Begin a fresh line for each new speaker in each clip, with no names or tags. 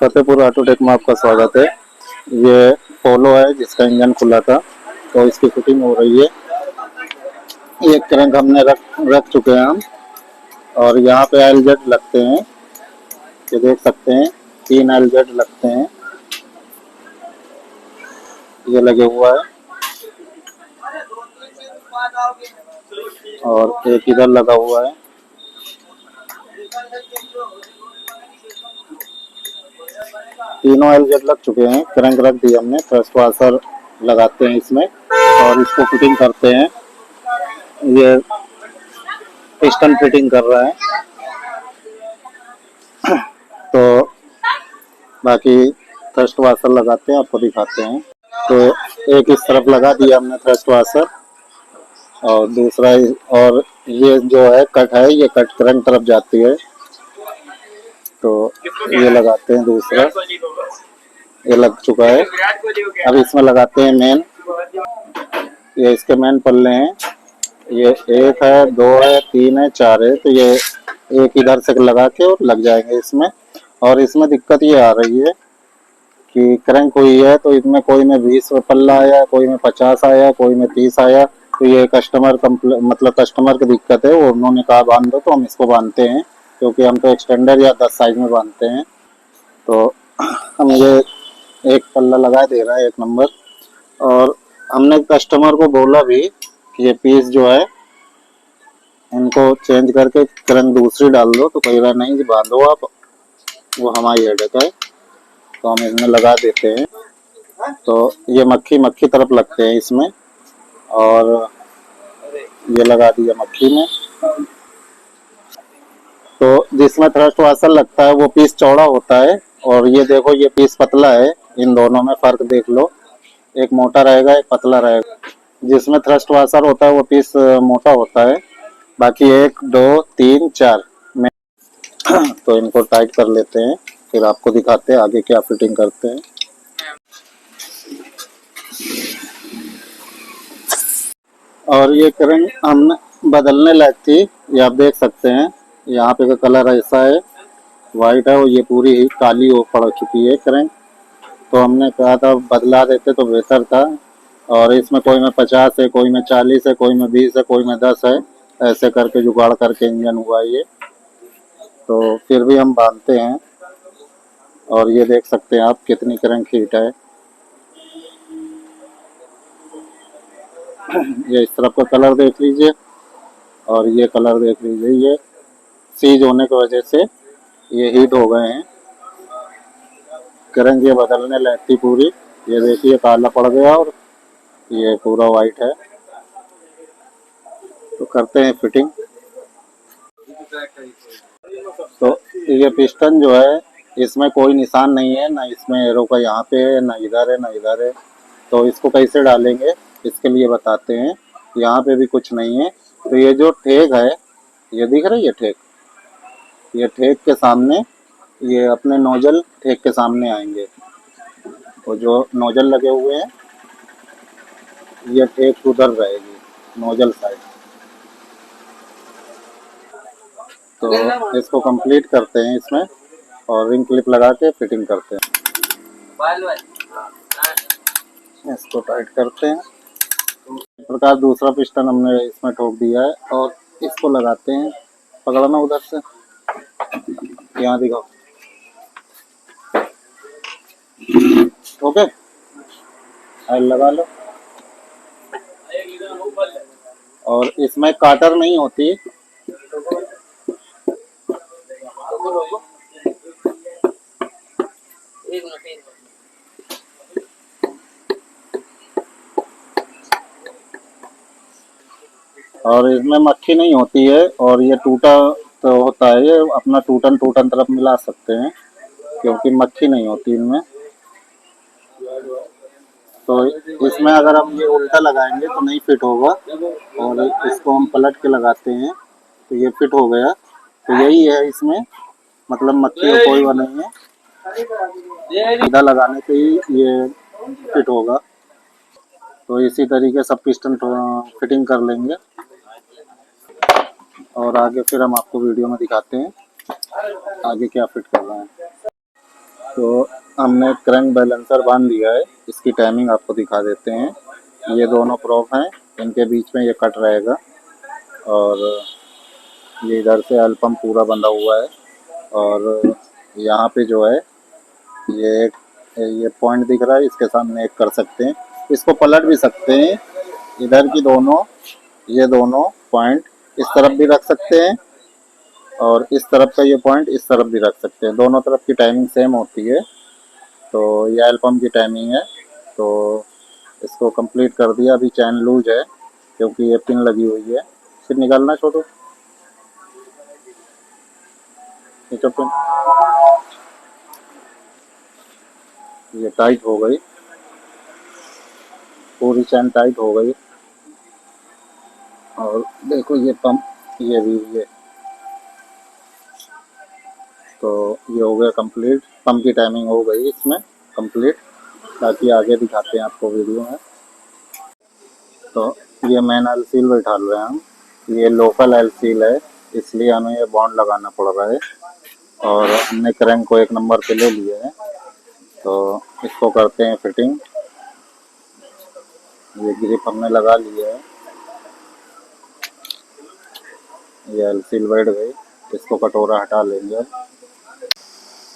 Fatehpur Autotech में आपका स्वागत है। ये पोलो है जिसका इंजन खुला था, तो इसकी फिटिंग हो रही है। ये क्रैंक हमने रख चुके हैं हम, और यहाँ पे एलजेड लगते हैं, ये देख सकते हैं 3 एलजेड लगते हैं, ये लगे हुआ है। और एक इधर लगा हुआ है। तीनों एलजेड लग चुके हैं। क्रैंक रख दिया हमने, थ्रस्ट वाशर लगाते हैं इसमें और इसको फिटिंग करते हैं। ये पिस्टन फिटिंग कर रहा है, तो बाकी थ्रस्ट वाशर लगाते हैं, आपको दिखाते हैं। तो एक इस तरफ लगा दिया हमने थ्रस्ट वाशर, और दूसरा और ये जो है कट है, ये कट क्रैंक तरफ जाती है, तो ये लगाते हैं। दूसरा ये लग चुका है। अब इसमें लगाते हैं मेन। ये इसके मेन पल्ले हैं, ये 1 है, 2 है, 3 है, 4 है, तो ये एक इधर से लगा के और लग जाएंगे इसमें। और इसमें दिक्कत ये आ रही है कि क्रैंक हुई है, तो इसमें कोई में 20 पल्ला आया, कोई में 50 आया, कोई में 30 आया। तो ये कस्टमर मतलब कस्टमर की दिक्कत है, वो उन्होंने कहा बांध दो, तो हम इसको बांधते हैं, क्योंकि हम तो एक्सटेंडर या 10 साइज में बांधते हैं। तो हम ये एक पल्ला लगा दे रहा है, 1 नंबर। और हमने कस्टमर को बोला भी कि ये पीस जो है इनको चेंज करके क्रैंक दूसरी डाल दो, तो कह रहा नहीं जी बांधो आप, वो हमारी हेडेक है, तो हम इसमें लगा देते हैं। तो ये मक्खी तरफ लगते हैं इसमें, और ये लगा दिया मक्खी में। तो जिसमें थ्रस्ट वाशर लगता है वो पीस चौड़ा होता है, और ये देखो ये पीस पतला है। इन दोनों में फर्क देख लो, एक मोटा रहेगा, एक पतला रहेगा। जिसमें थ्रस्ट वाशर होता है वो पीस मोटा होता है। बाकी 1, 2, 3, 4 में तो इनको टाइट कर लेते हैं, फिर आपको दिखाते हैं आगे क्या फिटिंग करते हैं। और ये क्रैंक हमने बदलने लायक थी, ये आप देख सकते हैं। यहाँ पे का कलर ऐसा है, वाइट है, और ये पूरी ही काली हो पड़ चुकी है क्रैंक। तो हमने कहा था बदला देते तो बेहतर था। और इसमें कोई में 50 है, कोई में 40 है, कोई में 20 है, कोई में 10 है, ऐसे करके जुगाड़ करके इंजन हुआ ये। तो फिर भी हम बांधते हैं, और ये देख सकते हैं आप कितनी क्रैंक हीट है। ये इस तरफ का कलर देख लीजिए, और ये कलर देख लीजिए। ये सीज होने की वजह से ये हीट हो गए हैं। क्रैंक ये बदलने लायक थी पूरी, ये देखिए काला पड़ गया और ये पूरा वाइट है। तो करते हैं फिटिंग। तो ये पिस्टन जो है इसमें कोई निशान नहीं है, ना इसमें एरो का यहाँ पे है, ना इधर है, ना इधर है। तो इसको कैसे डालेंगे इसके लिए बताते हैं। यहाँ पे भी कुछ नहीं है। तो ये जो ठेक है, ये दिख रही है ठेक, ये ठेक के सामने, ये अपने नोजल ठेक के सामने आएंगे। तो जो नोजल लगे हुए हैं, ये ठेक उधर रहेगी नोजल साइड। तो इसको कंप्लीट करते हैं इसमें, और रिंग क्लिप लगा के फिटिंग करते हैं। इसको टाइट करते हैं। इस प्रकार दूसरा पिस्टन हमने इसमें ठोक दिया है, और इसको लगाते हैं। पकड़ना उधर से, यहाँ दिखाओ। ओके, लगा लो। और इसमें काटर नहीं होती, और इसमें मक्खी नहीं होती है, और ये टूटा तो होता है, ये अपना टूटन तरफ मिला सकते हैं, क्योंकि मक्खी नहीं होती इनमें। तो इसमें अगर हम ये उल्टा लगाएंगे तो नहीं फिट होगा, और इसको हम पलट के लगाते हैं तो ये फिट हो गया। तो यही है इसमें, मतलब मक्खी का कोई वो नहीं है, सीधा लगाने से ही ये फिट होगा। तो इसी तरीके सब पिस्टन फिटिंग कर लेंगे, और आगे फिर हम आपको वीडियो में दिखाते हैं आगे क्या फिट कर रहे हैं। तो हमने क्रैंक बैलेंसर बांध दिया है, इसकी टाइमिंग आपको दिखा देते हैं। ये दोनों प्रोप हैं, इनके बीच में ये कट रहेगा और ये इधर से ऑयल पंप पूरा बंधा हुआ है और यहाँ पे जो है ये पॉइंट दिख रहा है, इसके सामने एक कर सकते हैं, इसको पलट भी सकते हैं। इधर की दोनों ये दोनों पॉइंट इस तरफ भी रख सकते हैं और इस तरफ का ये पॉइंट इस तरफ भी रख सकते हैं। दोनों तरफ की टाइमिंग सेम होती है। तो ये ऑयल पंप की टाइमिंग है। तो इसको कंप्लीट कर दिया। अभी चैन लूज है क्योंकि ये पिन लगी हुई है। फिर निकालना छोड़ो, खींचो पिन। ये टाइट हो गई, पूरी चैन टाइट हो गई। और देखो ये पंप ये भी ये, तो ये हो गया कंप्लीट। पंप की टाइमिंग हो गई इसमें कंप्लीट। ताकि आगे दिखाते हैं आपको वीडियो में। तो ये मेन ऑयल सील बैठा रहे हैं हम। ये लोकल ऑयल सील है, इसलिए हमें ये बॉन्ड लगाना पड़ रहा है। और हमने क्रैंक को 1 नंबर पे ले लिया है। तो इसको करते हैं फिटिंग। ये ग्रिप हमने लगा लिया है, ये ऑयल सील बैठ गई। इसको कटोरा हटा लेंगे।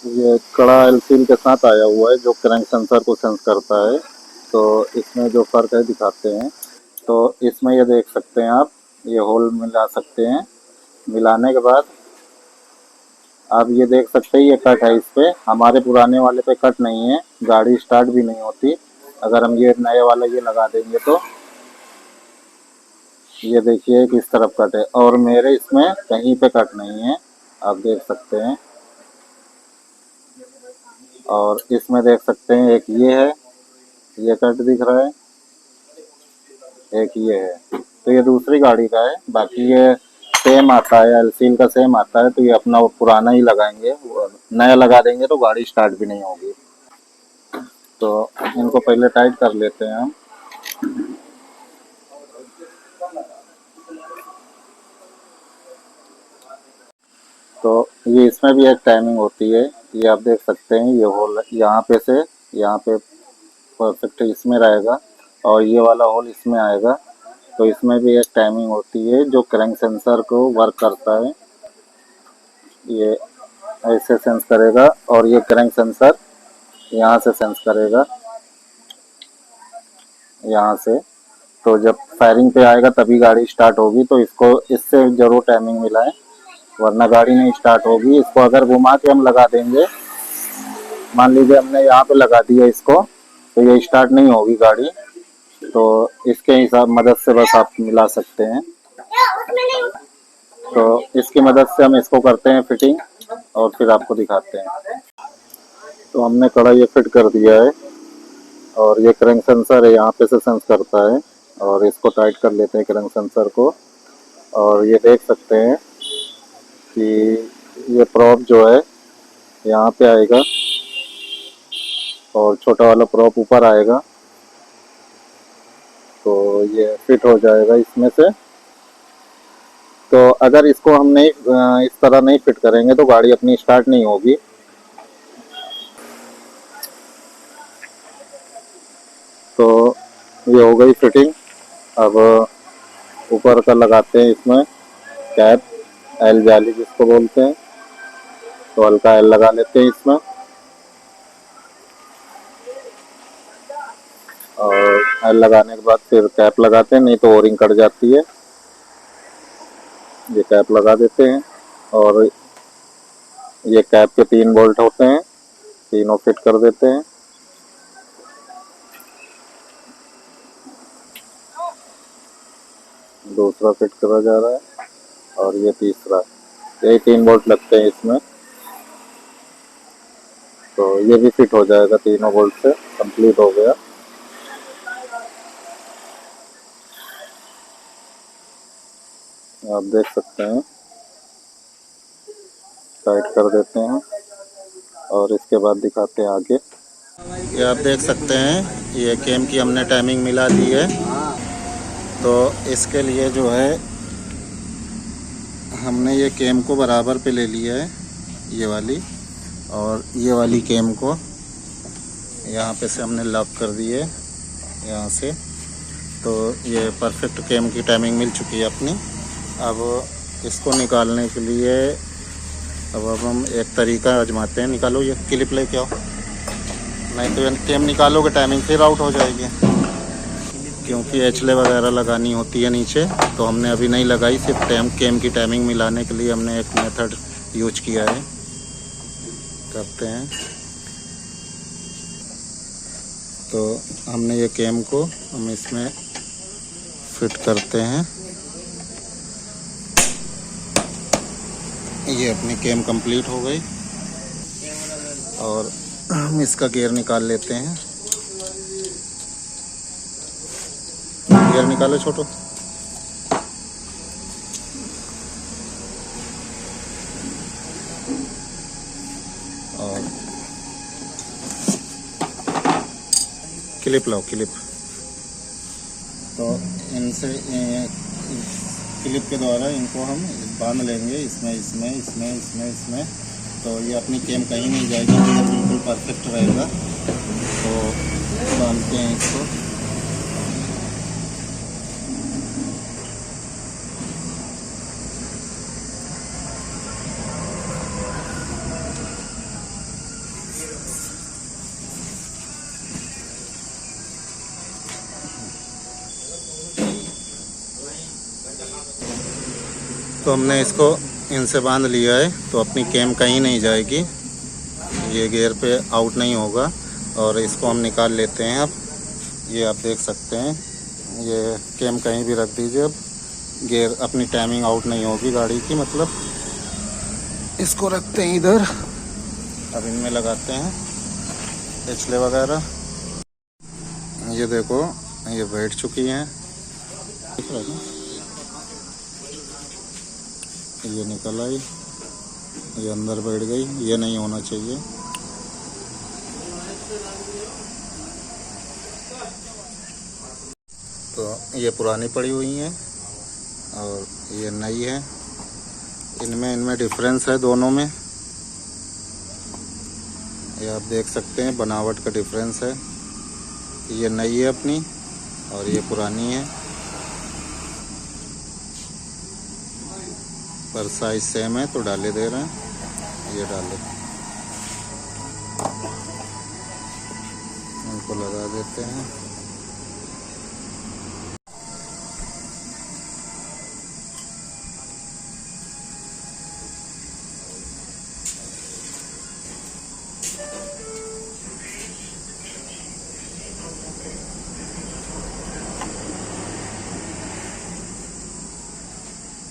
ये कड़ा ऑयल सील के साथ आया हुआ है जो क्रैंक सेंसर को सेंस करता है। तो इसमें जो फ़र्क है दिखाते हैं। तो इसमें ये देख सकते हैं आप, ये होल मिला सकते हैं। मिलाने के बाद आप ये देख सकते हैं ये कट है इस पे। हमारे पुराने वाले पे कट नहीं है, गाड़ी स्टार्ट भी नहीं होती। अगर हम ये नए वाला ये लगा देंगे तो ये देखिए किस तरफ कट है और मेरे इसमें कहीं पे कट नहीं है, आप देख सकते हैं। और इसमें देख सकते हैं एक ये है, ये कट दिख रहा है, एक ये है। तो ये दूसरी गाड़ी का है। बाकी ये सेम आता है, एल सील का सेम आता है। तो ये अपना वो पुराना ही लगाएंगे, नया लगा देंगे तो गाड़ी स्टार्ट भी नहीं होगी। तो इनको पहले टाइट कर लेते हैं हम। तो ये इसमें भी एक टाइमिंग होती है, ये आप देख सकते हैं। ये होल यहाँ पे से यहाँ पे परफेक्ट इसमें रहेगा और ये वाला होल इसमें आएगा। तो इसमें भी एक टाइमिंग होती है जो क्रैंक सेंसर को वर्क करता है। ये ऐसे सेंस करेगा और ये क्रैंक सेंसर यहाँ से सेंस करेगा, यहाँ से। तो जब फायरिंग पे आएगा तभी गाड़ी स्टार्ट होगी। तो इसको इससे ज़रूर टाइमिंग मिलाएं, वरना गाड़ी नहीं स्टार्ट होगी। इसको अगर घुमा के हम लगा देंगे, मान लीजिए हमने यहाँ पे लगा दिया इसको, तो ये स्टार्ट नहीं होगी गाड़ी। तो इसके हिसाब मदद से बस आप मिला सकते हैं। तो इसकी मदद से हम इसको करते हैं फिटिंग और फिर आपको दिखाते हैं। तो हमने कड़ा ये फिट कर दिया है और ये क्रैंक सेंसर है, यहाँ पे से सेंस करता है। और इसको टाइट कर लेते हैं क्रैंक सेंसर को। और ये देख सकते हैं कि ये प्रॉप जो है यहाँ पे आएगा और छोटा वाला प्रॉप ऊपर आएगा। तो ये फिट हो जाएगा इसमें से। तो अगर इसको हम नहीं इस तरह नहीं फिट करेंगे तो गाड़ी अपनी स्टार्ट नहीं होगी। तो ये हो गई फिटिंग। अब ऊपर का लगाते हैं इसमें कैप, एल जाली जिसको बोलते हैं। तो हल्का एल लगा लेते हैं इसमें और एल लगाने के बाद फिर कैप लगाते हैं, नहीं तो ओरिंग कट जाती है। ये कैप लगा देते हैं और ये कैप के 3 बोल्ट होते हैं, तीनों फिट कर देते हैं। दूसरा फिट करा जा रहा है और ये तीसरा, यही 3 बोल्ट लगते हैं इसमें। तो ये भी फिट हो जाएगा, तीनों बोल्ट से कंप्लीट हो गया। आप देख सकते हैं, टाइट कर देते हैं और इसके बाद दिखाते हैं आगे। ये आप देख सकते हैं, ये केम की हमने टाइमिंग मिला दी है। तो इसके लिए जो है हमने ये केम को बराबर पे ले लिया है, ये वाली। और ये वाली कैम को यहाँ पे से हमने लॉक कर दी है यहाँ से। तो ये परफेक्ट कैम की टाइमिंग मिल चुकी है अपनी। अब इसको निकालने के लिए अब हम एक तरीका आजमाते हैं। निकालो ये क्लिप लेके आओ, नहीं तो कैम निकालोगे टाइमिंग फिर आउट हो जाएगी, क्योंकि एचले वगैरह लगानी होती है नीचे। तो हमने अभी नहीं लगाई, सिर्फ कैम की टाइमिंग मिलाने के लिए हमने एक मेथड यूज किया है। करते हैं तो हमने ये कैम को हम इसमें फिट करते हैं। ये अपनी कैम कंप्लीट हो गई और हम इसका गियर निकाल लेते हैं। गियर निकालो छोटो। और क्लिप लाओ, क्लिप। तो इनसे क्लिप के द्वारा इनको हम बांध लेंगे इसमें। तो ये अपनी कैम कहीं नहीं जाएगी, ये बिल्कुल परफेक्ट रहेगा। तो बांधते हैं इसको। तो हमने इसको इनसे बांध लिया है, तो अपनी कैम कहीं नहीं जाएगी, ये गियर पे आउट नहीं होगा। और इसको हम निकाल लेते हैं। अब ये आप देख सकते हैं, ये कैम कहीं भी रख दीजिए, अब गियर अपनी टाइमिंग आउट नहीं होगी गाड़ी की। मतलब इसको रखते हैं इधर। अब इनमें लगाते हैं एचले वगैरह। ये देखो ये बैठ चुकी हैं, दिख रहा है? ये निकल आई, ये अंदर बैठ गई। ये नहीं होना चाहिए। तो ये पुरानी पड़ी हुई हैं और ये नई है। इनमें डिफरेंस है दोनों में, ये आप देख सकते हैं, बनावट का डिफरेंस है। ये नई है अपनी और ये पुरानी है, पर साइज सेम है। तो डाले दे रहे हैं, ये डाले, इनको लगा देते हैं।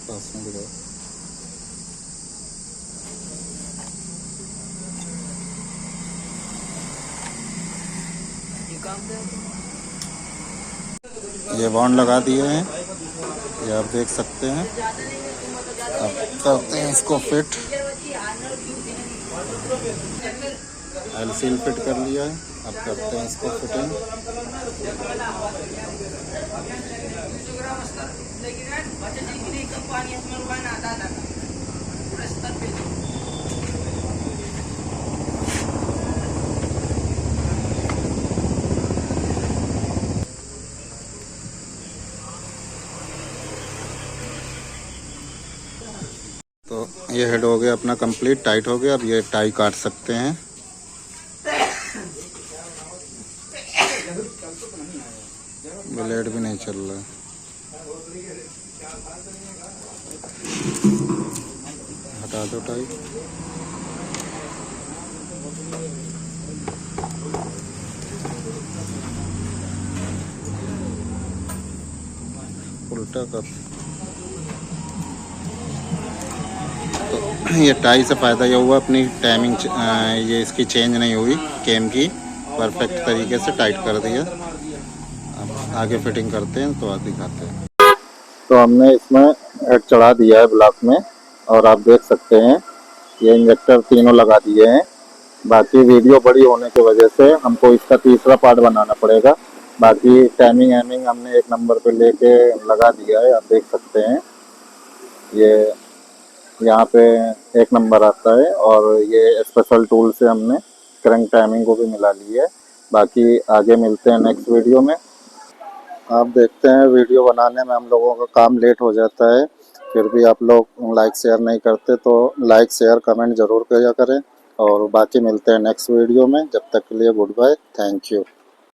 पास में दिखाओ। ये बाउंड लगा दिए हैं, ये आप देख सकते हैं। अब करते हैं इसको फिट। एल सील फिट कर लिया है, अब करते हैं इसको फिटिंग। तो ये हेड हो गया अपना कंप्लीट, टाइट हो गया। अब ये टाई काट सकते हैं। ब्लेड भी नहीं चल रहा है, हटा दो टाई। उल्टा कर। तो ये टाई से फ़ायदा ये हुआ, अपनी टाइमिंग ये इसकी चेंज नहीं हुई, कैम की परफेक्ट तरीके से टाइट कर दिया। अब आगे फिटिंग करते हैं तो आगे दिखाते हैं। तो हमने इसमें हेड चढ़ा दिया है ब्लॉक में, और आप देख सकते हैं ये इंजेक्टर तीनों लगा दिए हैं। बाकी वीडियो बड़ी होने की वजह से हमको इसका तीसरा पार्ट बनाना पड़ेगा। बाकी टाइमिंग हमने एक नंबर पे लेके लगा दिया है, आप देख सकते हैं। ये यहाँ पे एक नंबर आता है। और ये स्पेशल टूल से हमने क्रैंक टाइमिंग को भी मिला ली है। बाकी आगे मिलते हैं नेक्स्ट वीडियो में। आप देखते हैं वीडियो बनाने में हम लोगों का काम लेट हो जाता है, फिर भी आप लोग लाइक शेयर नहीं करते, तो लाइक शेयर कमेंट ज़रूर किया करें। और बाकी मिलते हैं नेक्स्ट वीडियो में, जब तक के लिए गुड बाय, थैंक यू।